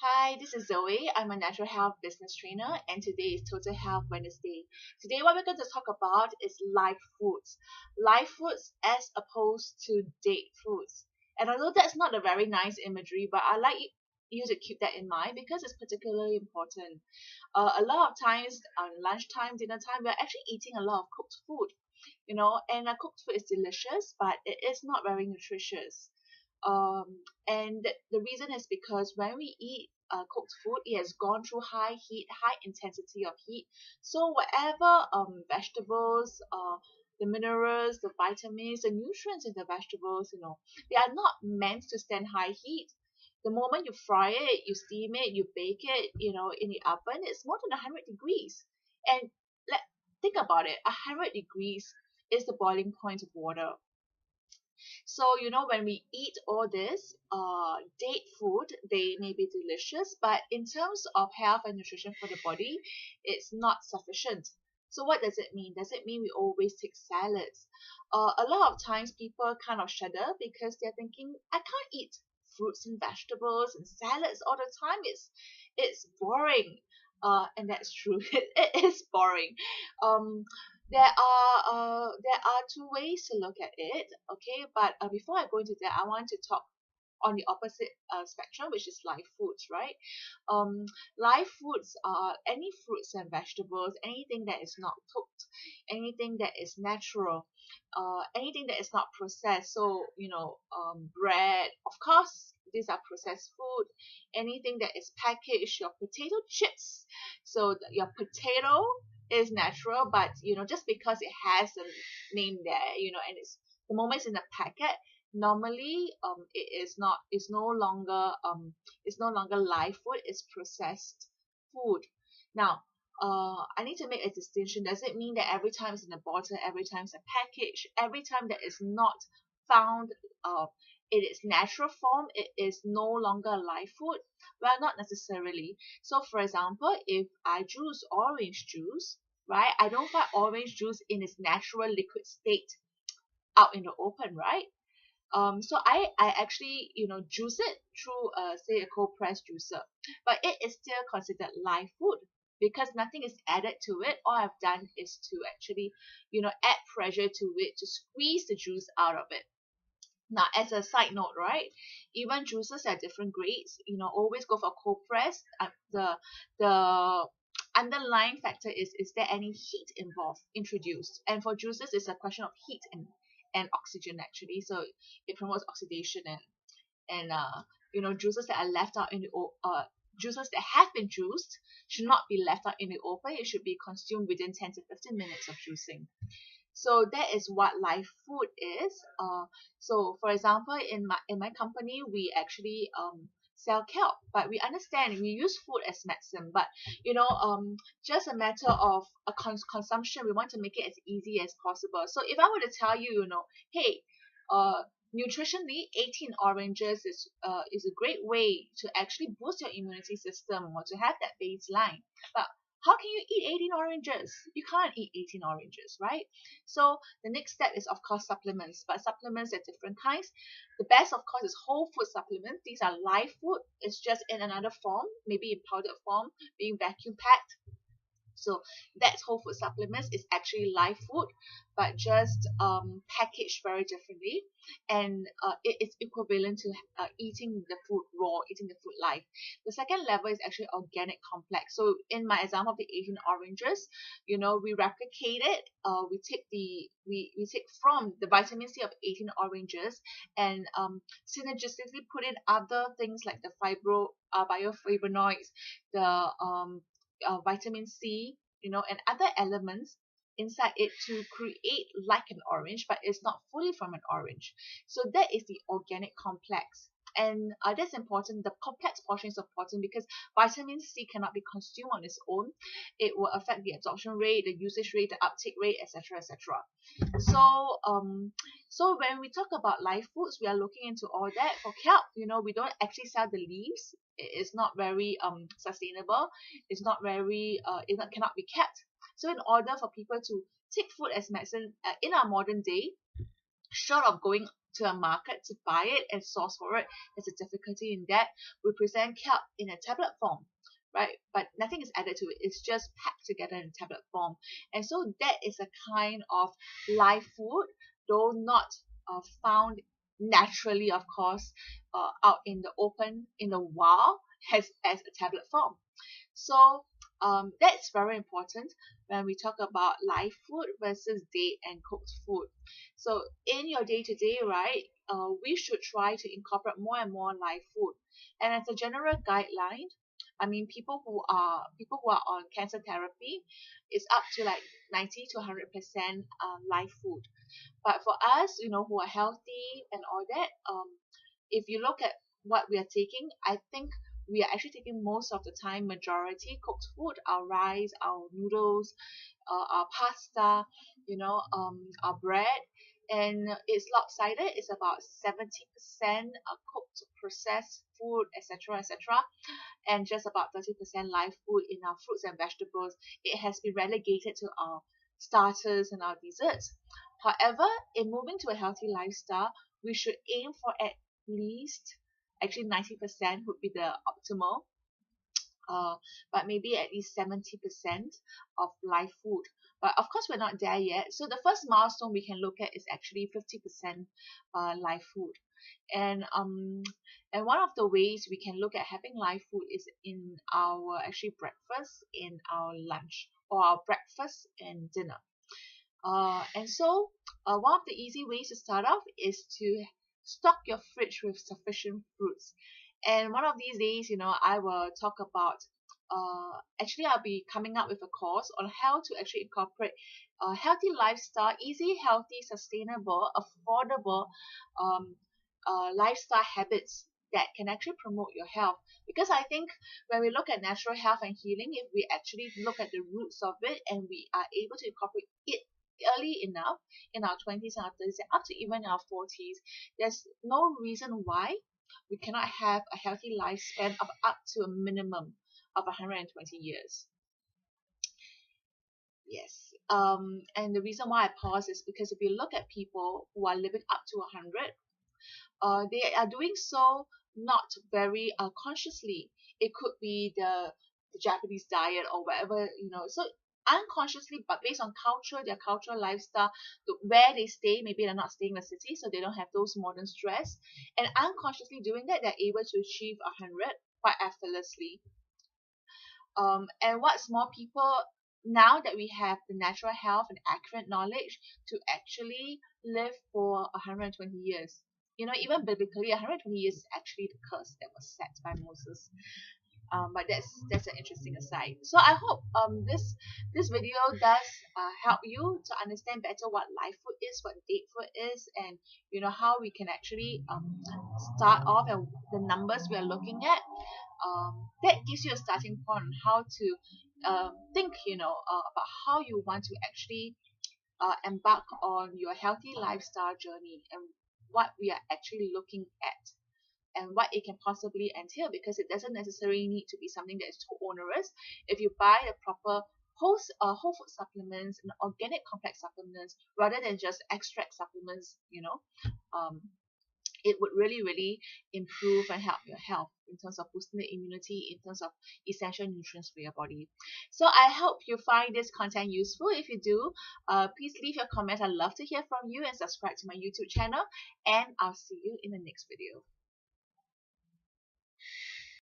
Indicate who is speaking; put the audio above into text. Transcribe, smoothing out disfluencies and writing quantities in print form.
Speaker 1: Hi, this is Zoe. I'm a natural health business trainer, and today is Total Health Wednesday. Today, what we're going to talk about is live foods as opposed to dead foods. And although that's not a very nice imagery, but I like you to keep that in mind because it's particularly important. A lot of times on lunchtime, dinner time, we're actually eating a lot of cooked food, and cooked food is delicious, but it is not very nutritious. And the reason is because when we eat cooked food, it has gone through high heat, high intensity of heat. So whatever vegetables, the minerals, the vitamins, the nutrients in the vegetables, they are not meant to stand high heat. The moment you fry it, you steam it, you bake it, in the oven, it's more than 100 degrees. And let think about it, 100 degrees is the boiling point of water. So, when we eat all this date food, they may be delicious, but in terms of health and nutrition for the body, it's not sufficient. So what does it mean? Does it mean we always take salads? A lot of times people kind of shudder because they're thinking, I can't eat fruits and vegetables and salads all the time. It's boring. And that's true. It is boring. Um, there are two ways to look at it, okay? But before I go into that, I want to talk on the opposite spectrum, which is live foods, right? Live foods are any fruits and vegetables, anything that is not cooked, anything that is natural, anything that is not processed. So, bread, of course, these are processed food. Anything that is packaged, your potato chips. So your potato is natural, but just because it has a name there, and the moment it's in the packet, normally it's no longer live food, it's processed food. Now, I need to make a distinction. Does it mean that every time it's in a bottle, every time it's a package, every time that is not found in its natural form, it is no longer live food? Well, not necessarily. So for example, if I juice orange juice, right, I don't find orange juice in its natural liquid state out in the open, right? So I actually juice it through say a cold press juicer, but it is still considered live food because nothing is added to it. All I've done is to actually add pressure to it to squeeze the juice out of it. Now, as a side note, right, even juices are different grades. Always go for cold press. The underlying factor is there any heat involved introduced? And for juices, it's a question of heat and oxygen actually. So it promotes oxidation and juices that are left out in the juices that have been juiced should not be left out in the open. It should be consumed within 10 to 15 minutes of juicing. So that is what live food is. So for example, in my company, we actually sell kelp, but we understand we use food as medicine. But just a matter of a consumption, we want to make it as easy as possible. So if I were to tell you, hey, uh, nutritionally, 18 oranges is a great way to actually boost your immunity system or to have that baseline. But how can you eat 18 oranges? You can't eat 18 oranges, right? So the next step is, of course, supplements. But supplements are different kinds. The best, of course, is whole food supplements. These are live food. It's just in another form, maybe in powdered form, being vacuum packed. So that's whole food supplements is actually live food, but just packaged very differently, and it is equivalent to eating the food raw, eating the food live. The second level is actually organic complex. So in my example of the Asian oranges, we replicate it. We take from the vitamin C of 18 oranges and synergistically put in other things like the bioflavonoids, the vitamin C, and other elements inside it to create like an orange, but it's not fully from an orange. So that is the organic complex. And that's important. The complex portion is important because vitamin C cannot be consumed on its own. It will affect the absorption rate, the usage rate, the uptake rate, etc., etc. So when we talk about live foods, we are looking into all that. For kelp, we don't actually sell the leaves. It is not very sustainable. It's not very cannot be kept. So in order for people to take food as medicine in our modern day, short of going to a market to buy it and source for it. There's a difficulty in that. We present kelp in a tablet form, right? But nothing is added to it. It's just packed together in tablet form. And so that is a kind of live food, though not found naturally, of course, out in the open, in the wild, as a tablet form. So that's very important when we talk about live food versus dead and cooked food. So in your day-to-day, right, we should try to incorporate more and more live food. And as a general guideline, I mean, people who are on cancer therapy, it's up to like 90 to 100% live food. But for us, who are healthy and all that, if you look at what we are taking, I think we are actually taking most of the time majority cooked food, our rice, our noodles, our pasta, our bread, and it's lopsided. It's about 70% cooked, processed food, etc., etc., and just about 30% live food in our fruits and vegetables. It has been relegated to our starters and our desserts. However, in moving to a healthy lifestyle, we should aim for at least, actually 90% would be the optimal, but maybe at least 70% of live food. But of course, we're not there yet. So the first milestone we can look at is actually 50% live food. And one of the ways we can look at having live food is in our actually breakfast, in our lunch, or our breakfast and dinner. And so one of the easy ways to start off is to stock your fridge with sufficient fruits. And one of these days, I will talk about, actually I'll be coming up with a course on how to actually incorporate a healthy lifestyle, easy, healthy, sustainable, affordable lifestyle habits that can actually promote your health. Because I think when we look at natural health and healing, if we actually look at the roots of it and we are able to incorporate it early enough in our 20s and our 30s and up to even our 40s, there's no reason why we cannot have a healthy lifespan of up to a minimum of 120 years. Yes. And the reason why I pause is because if you look at people who are living up to 100, they are doing so not very consciously. It could be the Japanese diet or whatever, so unconsciously, but based on culture, their cultural lifestyle, where they stay, maybe they're not staying in the city, so they don't have those modern stress, and unconsciously doing that, they're able to achieve 100 quite effortlessly. And what's more, people, now that we have the natural health and accurate knowledge to actually live for 120 years, even biblically, 120 years is actually the curse that was set by Moses. But that's an interesting aside. So I hope this video does help you to understand better what live food is, what dead food is, and how we can actually start off and the numbers we are looking at. That gives you a starting point on how to think, about how you want to actually embark on your healthy lifestyle journey and what we are actually looking at and what it can possibly entail, because it doesn't necessarily need to be something that is too onerous. If you buy the proper whole food supplements and organic complex supplements rather than just extract supplements, it would really improve and help your health in terms of boosting the immunity, in terms of essential nutrients for your body. So I hope you find this content useful. If you do, please leave your comments. I'd love to hear from you, and subscribe to my YouTube channel, and I'll see you in the next video.